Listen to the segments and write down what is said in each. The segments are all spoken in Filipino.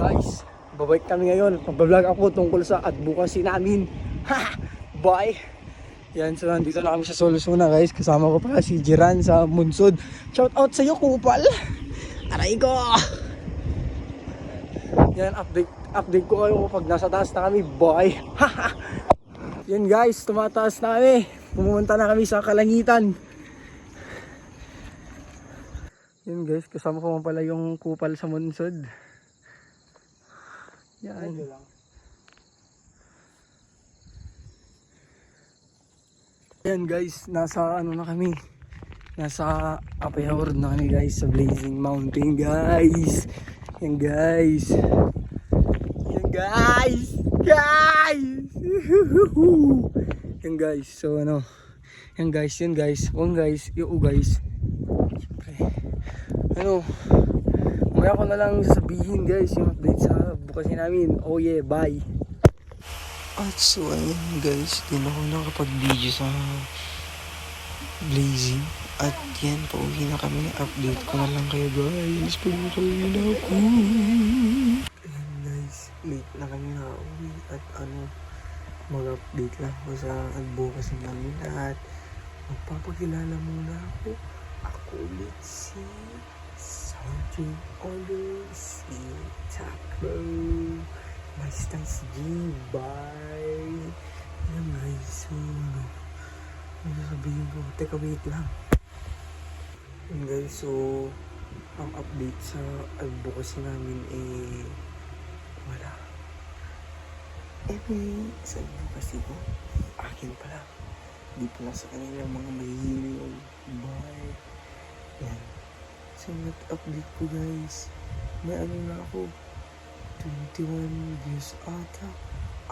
Guys, babalik kami ngayon. Magbablog ako tungkol sa advocacy namin. Ha! Bye! Yan, so nandito na kami sa Solusuna guys. Kasama ko pala si Jiran sa Munsod. Shout out sa iyo, kupal! Aray ko! Yan, update ko kayo pag nasa taas na kami. Bye! Yan guys, tumataas na kami. Pumunta na kami sa Kalangitan. Yan guys, kasama ko pala yung kupal sa Munsod. Yan. Yan guys, nasa ano na kami. Nasa Apayahor na kami guys sa Blazing Mountain guys. Yan guys. Yan guys. Guys. Yan guys. So ano. Yan guys, yan guys. Wang guys, yung guys. Siyempre. Ano. Mamaya ko na lang sasabihin guys yung update sa bukasin namin. Oh yeah, bye. At so ayun guys, din ako nakapag-video sa Blazing. At yan, pauwi na kami. Update ko na lang kayo guys. Pauwi na ako. Ayan guys, late na kami nakauwi. At ano, mag-update lang ako sa advocacy namin. At magpapakilala muna ako. Ako ulit si Sergeant Order si Taco. Basta si G-Bye. Ayan guys, so ano sabihin ko? Teka, wait lang. Ayan guys, so ang update sa advocacy namin wala. Sa advocacy ko, akin pala. Di pala sa kanila mga mahihili. Bye. Yan. So nag-update ko guys. May ano na ako. 21 views ata.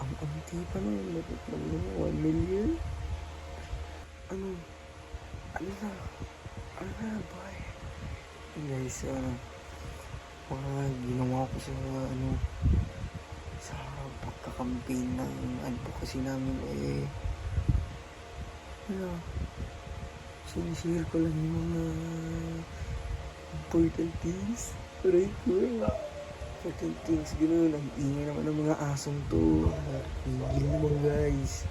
Ang amti pa nun. Lapit na mga 1 million. Ano na, bye. And guys, mga ginawa ko sa pagka-campaign ng advocacy namin sinishare ko lang yung mga important things. Aray ko. Important things, gano'n. Ang ingay naman ng mga asong to. Higil naman guys.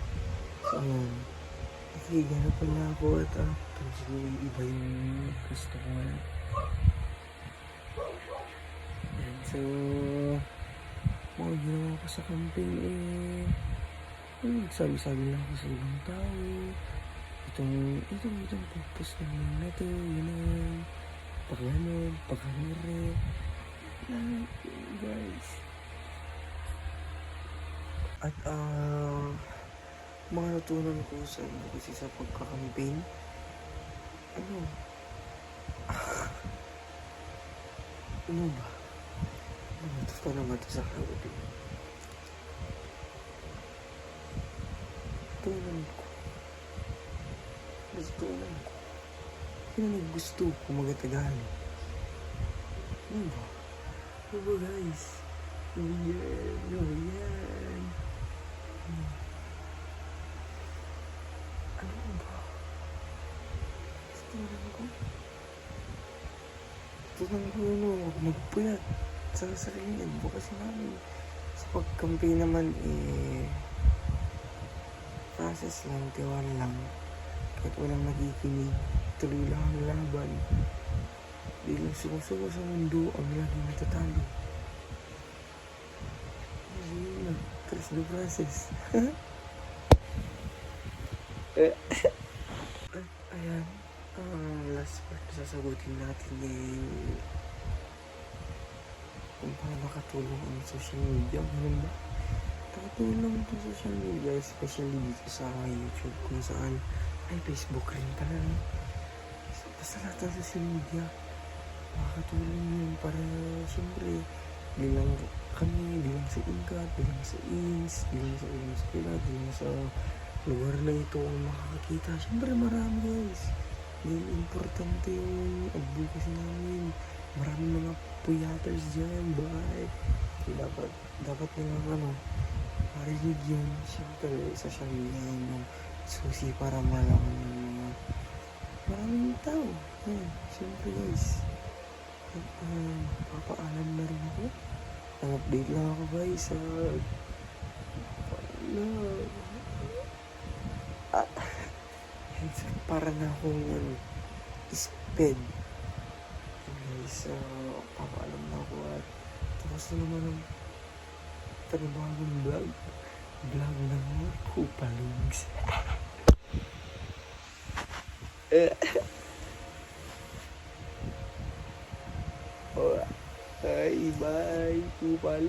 So, nakikiga na pala ako at siguro yung iba yung gusto ko nga. And so, mga ginawa ko sa campaign sabi-sabi lang ako sa ibang tao. Itong purpose naman na to, yun ang pagkanore. Guys. At mga natunan ko sa kasi sa pagka-campaign, ano ba? Ito naman ito sa campaign. Natutunan ko. Kaya gusto ko mag-Tagalog. Ano ba? Ano ba guys? Yan. Ano ba? Tutunan ko magpuyat sa sarili advocacy namin. Sa pag-campaign naman process lang, tiwala lang. Kahit walang nakikinig, tuloy lang ang laban. Di lang sumusuko sa mundo ang laging natatalo. Yun lang, trust the process. Ayan, last part na sasagutin natin kung paano makatulong ang social media. Ganun ba? Nakatulong ang social media, especially dito sa YouTube, kung saan ay Facebook rin pala. Basta lahat ng social media makakatulong yun para siyempre di lang kami, di lang sa Ingat, di lang sa Ins, di lang sa ilang sila, di lang sa lugar na ito ang makakakita. Siyempre marami guys. Dahil importante yung advocacy namin. Marami mga puyaters dyan. Bye. Dapat nilang marinig yun. Siyempre social media yung susi para malaman ng mga maraming tao. Siyempre guys. Papaalam na rin ako. update lang ako guys sa na para na akong sped guys. Papaalam na ako at tapos na naman ang panibagong vlog ng Kupalugs. Ay, bye, Kupal.